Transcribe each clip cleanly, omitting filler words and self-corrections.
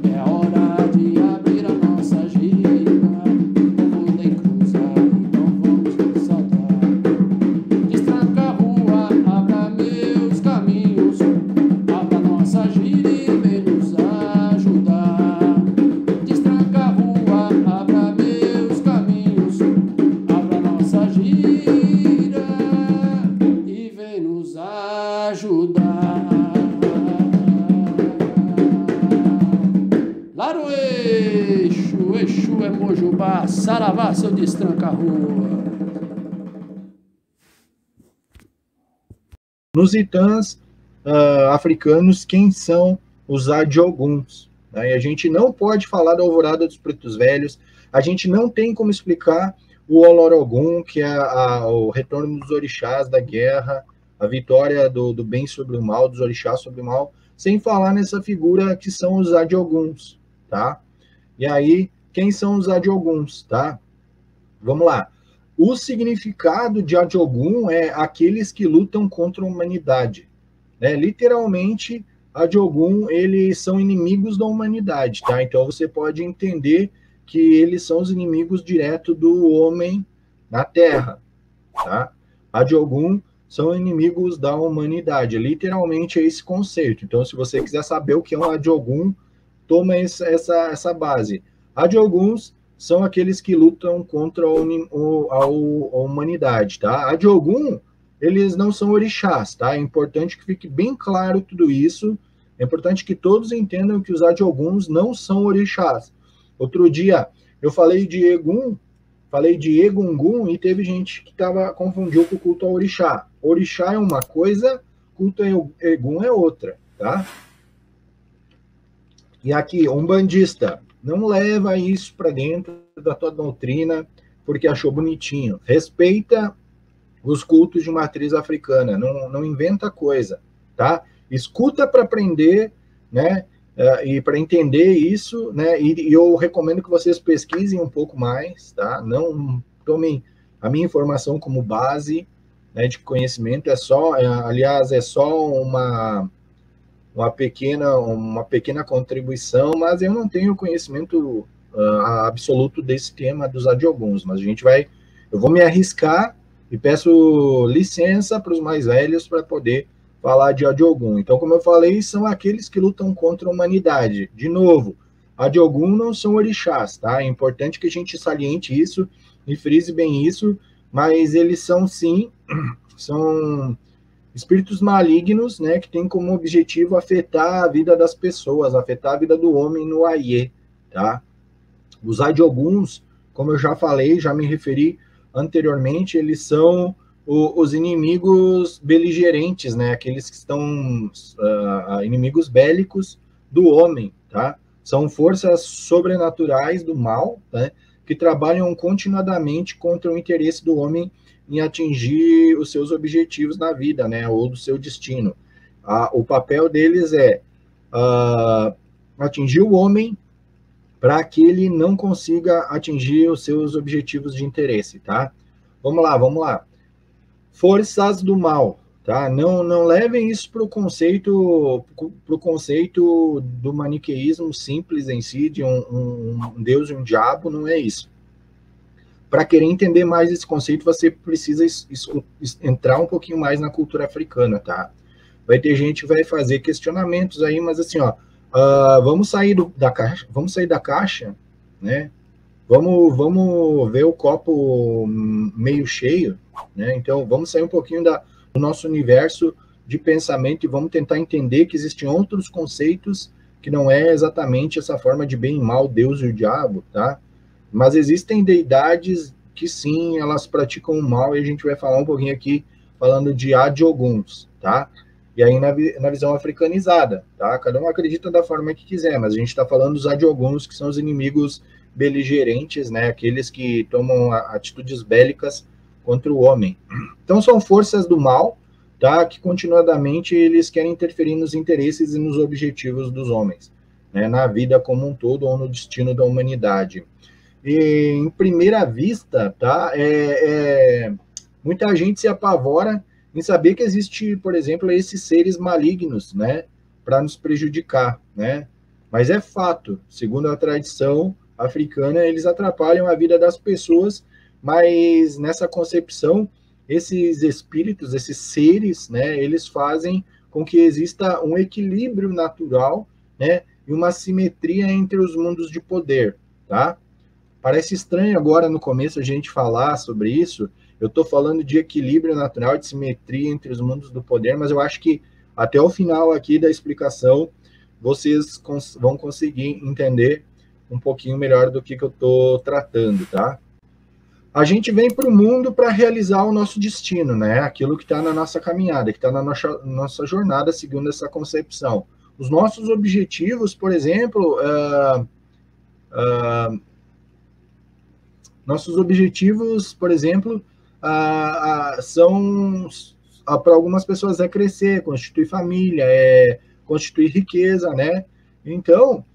É hora de abrir a nossa gira, o povo tem cruzar, então vamos nos saltar. Destranca a rua, abra meus caminhos, abra nossa gira e vem nos ajudar. Destranca a rua, abra meus caminhos, abra nossa gira e vem nos ajudar. Lá no eixo, Exu é Mojubá, saravá, seu destranca-rua. Nos Itãs africanos, quem são os Adioguns? Né? E a gente não pode falar da Alvorada dos Pretos Velhos, a gente não tem como explicar o Olorogun, que é o retorno dos orixás da guerra, a vitória do bem sobre o mal, dos orixás sobre o mal, sem falar nessa figura que são os Adioguns, tá? E aí, quem são os Adioguns, tá? Vamos lá. O significado de Adiogun é aqueles que lutam contra a humanidade. Né? Literalmente, Adiogun, eles são inimigos da humanidade, tá? Então você pode entender que eles são os inimigos direto do homem na Terra, tá? Adiogun são inimigos da humanidade. Literalmente é esse conceito. Então, se você quiser saber o que é um Adiogun, toma essa base. Adioguns são aqueles que lutam contra a humanidade, tá? Adiogun, eles não são orixás, tá? É importante que fique bem claro tudo isso. É importante que todos entendam que os Adioguns não são orixás. Outro dia eu falei de Egungun e teve gente que confundiu com o culto ao orixá. Orixá é uma coisa, culto a Egum é outra, tá? E aqui, umbandista, não leva isso para dentro da tua doutrina porque achou bonitinho. Respeita os cultos de matriz africana, não inventa coisa, tá? Escuta para aprender, né? E para entender isso, né? E eu recomendo que vocês pesquisem um pouco mais, tá? Não tomem a minha informação como base, né, de conhecimento, aliás, é só uma pequena contribuição, mas eu não tenho conhecimento absoluto desse tema dos Adioguns, mas eu vou me arriscar e peço licença para os mais velhos para poder falar de Adiogun. Então, como eu falei, são aqueles que lutam contra a humanidade. De novo, Adiogun não são orixás, tá? É importante que a gente saliente isso e frise bem isso, mas eles são, sim, são espíritos malignos, né, que têm como objetivo afetar a vida das pessoas, afetar a vida do homem no Aie, tá? Os Adioguns, como eu já falei, já me referi anteriormente, eles são os inimigos beligerantes, né? Aqueles que estão inimigos bélicos do homem, tá? São forças sobrenaturais do mal, né? Que trabalham continuadamente contra o interesse do homem em atingir os seus objetivos na vida, né? Ou do seu destino. O papel deles é atingir o homem para que ele não consiga atingir os seus objetivos de interesse, tá? Vamos lá. Forças do mal, tá? Não levem isso para o conceito do maniqueísmo simples em si, de um Deus e um diabo, não é isso. Para querer entender mais esse conceito, você precisa entrar um pouquinho mais na cultura africana, tá? Vai ter gente que vai fazer questionamentos aí, mas assim, ó, vamos sair da caixa, né? Vamos ver o copo meio cheio, né? Então, vamos sair um pouquinho do nosso universo de pensamento e vamos tentar entender que existem outros conceitos que não é exatamente essa forma de bem e mal, Deus e o diabo, tá? Mas existem deidades que sim, elas praticam o mal e a gente vai falar um pouquinho aqui falando de Adioguns, tá? E aí na visão africanizada, tá? Cada um acredita da forma que quiser, mas a gente está falando dos Adioguns, que são os inimigos beligerantes, né? Aqueles que tomam atitudes bélicas contra o homem. Então são forças do mal, tá? Que continuadamente eles querem interferir nos interesses e nos objetivos dos homens, né? Na vida como um todo ou no destino da humanidade. E, em primeira vista, tá? Muita gente se apavora em saber que existe, por exemplo, esses seres malignos, né? Para nos prejudicar, né? Mas é fato, segundo a tradição africana, eles atrapalham a vida das pessoas, mas nessa concepção, esses espíritos, esses seres, né, eles fazem com que exista um equilíbrio natural, né, e uma simetria entre os mundos de poder, tá? Parece estranho agora no começo a gente falar sobre isso. Eu estou falando de equilíbrio natural, de simetria entre os mundos do poder, mas eu acho que até o final aqui da explicação vocês vão conseguir entender um pouquinho melhor do que eu estou tratando, tá? A gente vem para o mundo para realizar o nosso destino, né? Aquilo que está na nossa caminhada, que está na nossa jornada, segundo essa concepção. Os nossos objetivos, por exemplo, são, para algumas pessoas, é crescer, constituir família, constituir riqueza, né? Então,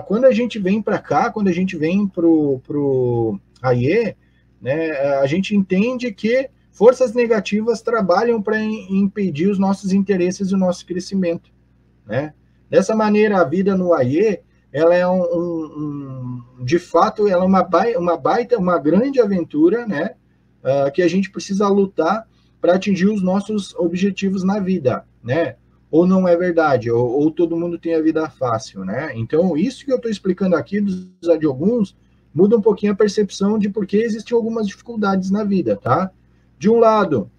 quando a gente vem para cá, quando a gente vem pro Aie, né, a gente entende que forças negativas trabalham para impedir os nossos interesses e o nosso crescimento, né? Dessa maneira, a vida no Aie, ela é de fato, ela é uma grande aventura, né? Que a gente precisa lutar para atingir os nossos objetivos na vida, né? Ou não é verdade, ou todo mundo tem a vida fácil, né? Então, isso que eu estou explicando aqui dos Adioguns muda um pouquinho a percepção de por que existem algumas dificuldades na vida, tá? De um lado,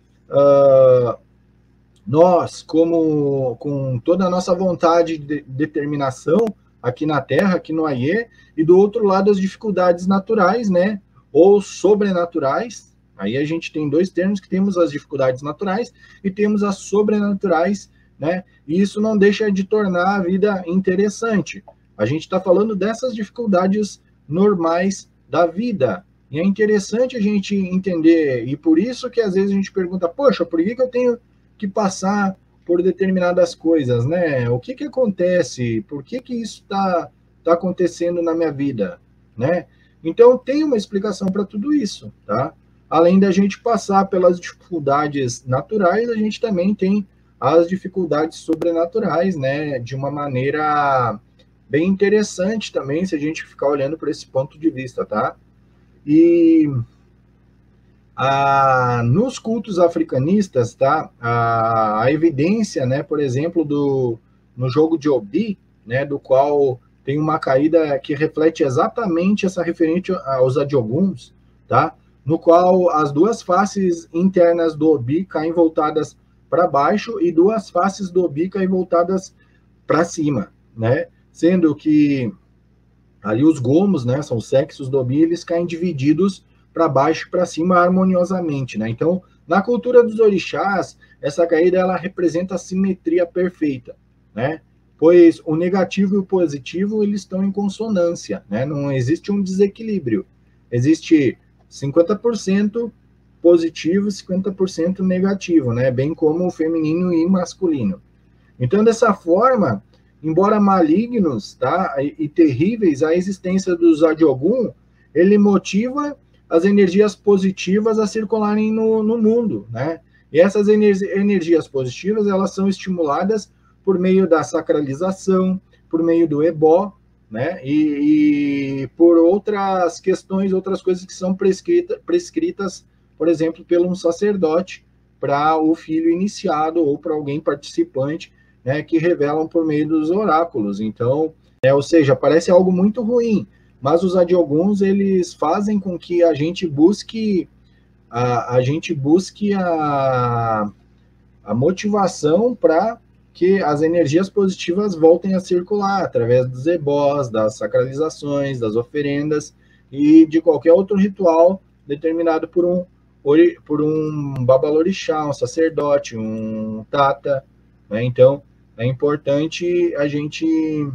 nós, com toda a nossa vontade de determinação aqui na Terra, aqui no Aie, e do outro lado as dificuldades naturais, né? Ou sobrenaturais. Aí a gente tem dois termos, que temos as dificuldades naturais e temos as sobrenaturais, né? E isso não deixa de tornar a vida interessante. A gente está falando dessas dificuldades normais da vida. E é interessante a gente entender, e por isso que às vezes a gente pergunta, poxa, por que eu tenho que passar por determinadas coisas, né? O que acontece? Por que isso tá acontecendo na minha vida, né? Então, tem uma explicação para tudo isso, tá? Além da gente passar pelas dificuldades naturais, a gente também tem as dificuldades sobrenaturais, né? De uma maneira bem interessante também, se a gente ficar olhando por esse ponto de vista, tá? E nos cultos africanistas, tá? A evidência, né? Por exemplo, no jogo de Obi, né? Do qual tem uma caída que reflete exatamente essa referente aos Adioguns, tá? No qual as duas faces internas do Obi caem voltadas para baixo e duas faces do Obi caem voltadas para cima, né? Sendo que ali os gomos, né, são os sexos do Obi, eles caem divididos para baixo e para cima harmoniosamente, né? Então, na cultura dos orixás, essa caída ela representa a simetria perfeita, né? Pois o negativo e o positivo eles estão em consonância, né? Não existe um desequilíbrio. Existe 50% positivo e 50% negativo, né? Bem como o feminino e masculino. Então, dessa forma, embora malignos, tá, e terríveis, a existência dos Adiogun, ele motiva as energias positivas a circularem no mundo, né? E essas energias positivas, elas são estimuladas por meio da sacralização, por meio do ebó, né? E por outras questões, outras coisas que são prescritas, por exemplo, por um sacerdote para o filho iniciado ou para alguém participante, né, que revelam por meio dos oráculos. Então, ou seja, parece algo muito ruim, mas os Adioguns, eles fazem com que a gente busque a motivação para que as energias positivas voltem a circular através dos ebós, das sacralizações, das oferendas e de qualquer outro ritual determinado por um babalorixá, um sacerdote, um tata, né? Então, é importante a gente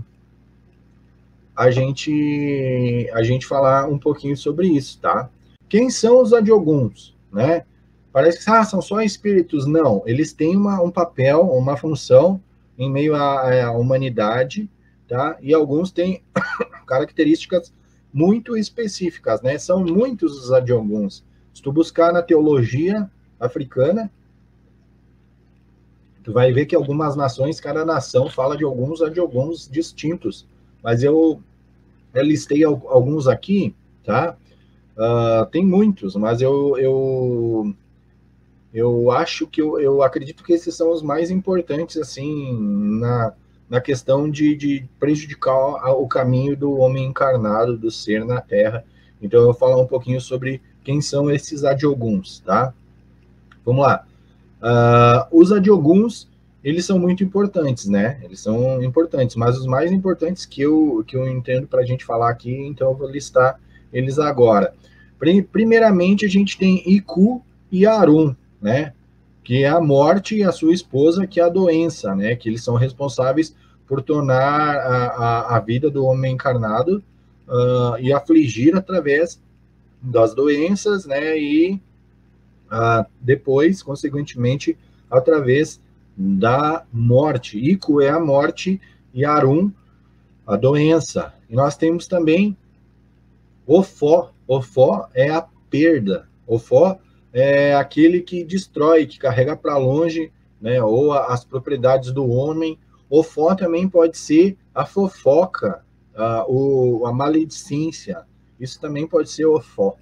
falar um pouquinho sobre isso, tá? Quem são os Adioguns, né? Parece que são só espíritos. Não, eles têm um papel, uma função em meio à humanidade, tá? E alguns têm características muito específicas, né? São muitos os Adioguns. Se tu buscar na teologia africana, tu vai ver que algumas nações, cada nação fala de alguns Adioguns distintos, mas eu listei alguns aqui, tá? Tem muitos, mas eu acho que eu acredito que esses são os mais importantes, assim, na questão de prejudicar o caminho do homem encarnado, do ser na Terra. Então, eu vou falar um pouquinho sobre quem são esses Adioguns, tá? Vamos lá. Os Adioguns, eles são muito importantes, né? Eles são importantes, mas os mais importantes que eu entendo para a gente falar aqui, então eu vou listar eles agora. Primeiramente, a gente tem Iku e Arun, né? Que é a morte, e a sua esposa, que é a doença, né? Que eles são responsáveis por tornar a vida do homem encarnado e afligir através das doenças, né? E depois, consequentemente, através da morte. Iku é a morte e Arun, a doença. E nós temos também Ofó. Ofó é a perda. Ofó é aquele que destrói, que carrega para longe, né, ou as propriedades do homem. Ofó também pode ser a fofoca, a maledicência. Isso também pode ser Ofó,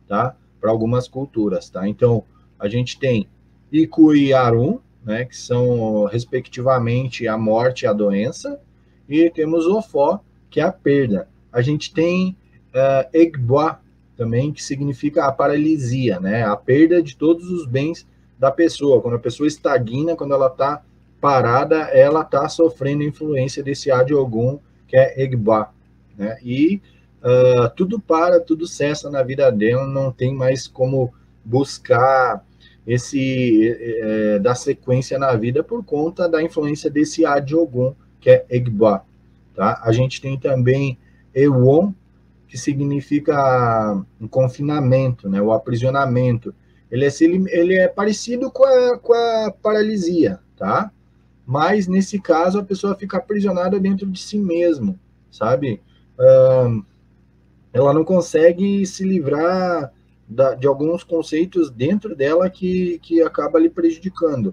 tá? Para algumas culturas, tá? Então, a gente tem Iku e Arun, né, que são, respectivamente, a morte e a doença, e temos Ofó, que é a perda. A gente tem Egboa, também, que significa a paralisia, né? A perda de todos os bens da pessoa. Quando a pessoa estagna, quando ela está parada, ela está sofrendo influência desse Adiogun, que é Egboa, né? E tudo para, tudo cessa na vida dela, não tem mais como buscar dar sequência na vida por conta da influência desse Adiogun, que é Egboa, tá? A gente tem também Ewon, que significa um confinamento, né, o aprisionamento. Ele é parecido com a paralisia, tá? Mas, nesse caso, a pessoa fica aprisionada dentro de si mesmo, sabe? Ela não consegue se livrar de alguns conceitos dentro dela que acaba lhe prejudicando.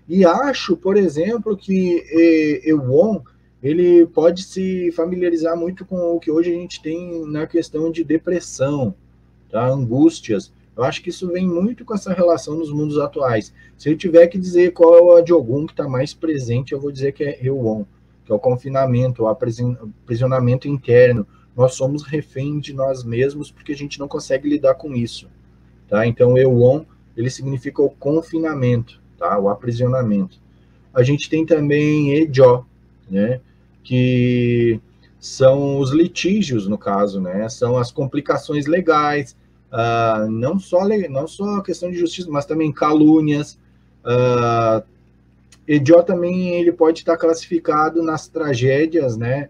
E acho, por exemplo, que Ewon, ele pode se familiarizar muito com o que hoje a gente tem na questão de depressão, tá? Angústias. Eu acho que isso vem muito com essa relação nos mundos atuais. Se eu tiver que dizer qual é o Adiogun que está mais presente, eu vou dizer que é Ewon, que é o confinamento, o aprisionamento interno. Nós somos refém de nós mesmos porque a gente não consegue lidar com isso, tá? Então, Ewon, ele significa o confinamento, tá? O aprisionamento. A gente tem também Ejó, né? Que são os litígios, no caso, né? São as complicações legais, não só a questão de justiça, mas também calúnias. Ejó também ele pode estar classificado nas tragédias, né?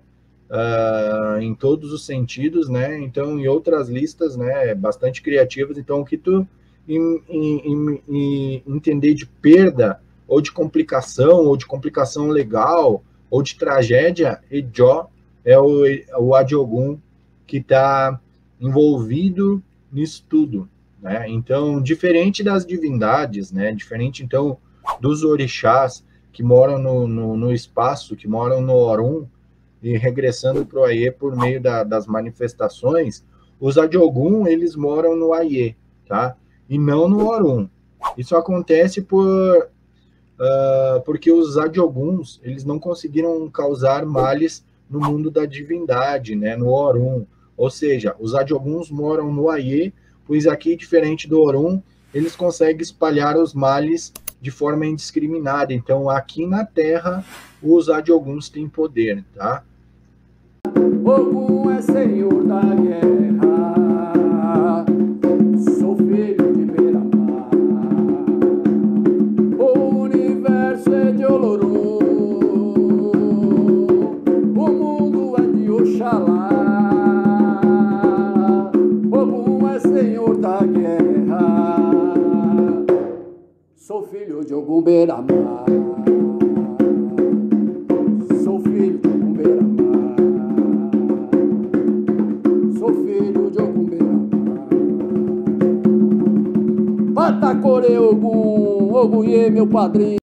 Em todos os sentidos, né? Então, em outras listas, né? Bastante criativas. Então, o que tu entender de perda, ou de complicação legal, ou de tragédia, Ejó é o Adiogun que está envolvido nisso tudo, né? Então, diferente das divindades, né? Diferente, então, dos orixás que moram no espaço, que moram no Orun, e regressando para o Aie por meio das manifestações, os Adiogun, eles moram no Aie, tá? E não no Orun. Isso acontece porque os Adioguns, eles não conseguiram causar males no mundo da divindade, né, no Orun. Ou seja, os Adioguns moram no Aie, pois aqui, diferente do Orun, eles conseguem espalhar os males de forma indiscriminada. Então, aqui na Terra, os Adioguns têm poder, tá? Ogum é senhor da guerra, sou filho de Beira-Mar. O universo é de Olorum, o mundo é de Oxalá. Ogum é senhor da guerra, sou filho de Ogum Beira-Mar. Sou filho de Ogum Beira-Mar. Patacore Ogum, Ogum, meu padrinho.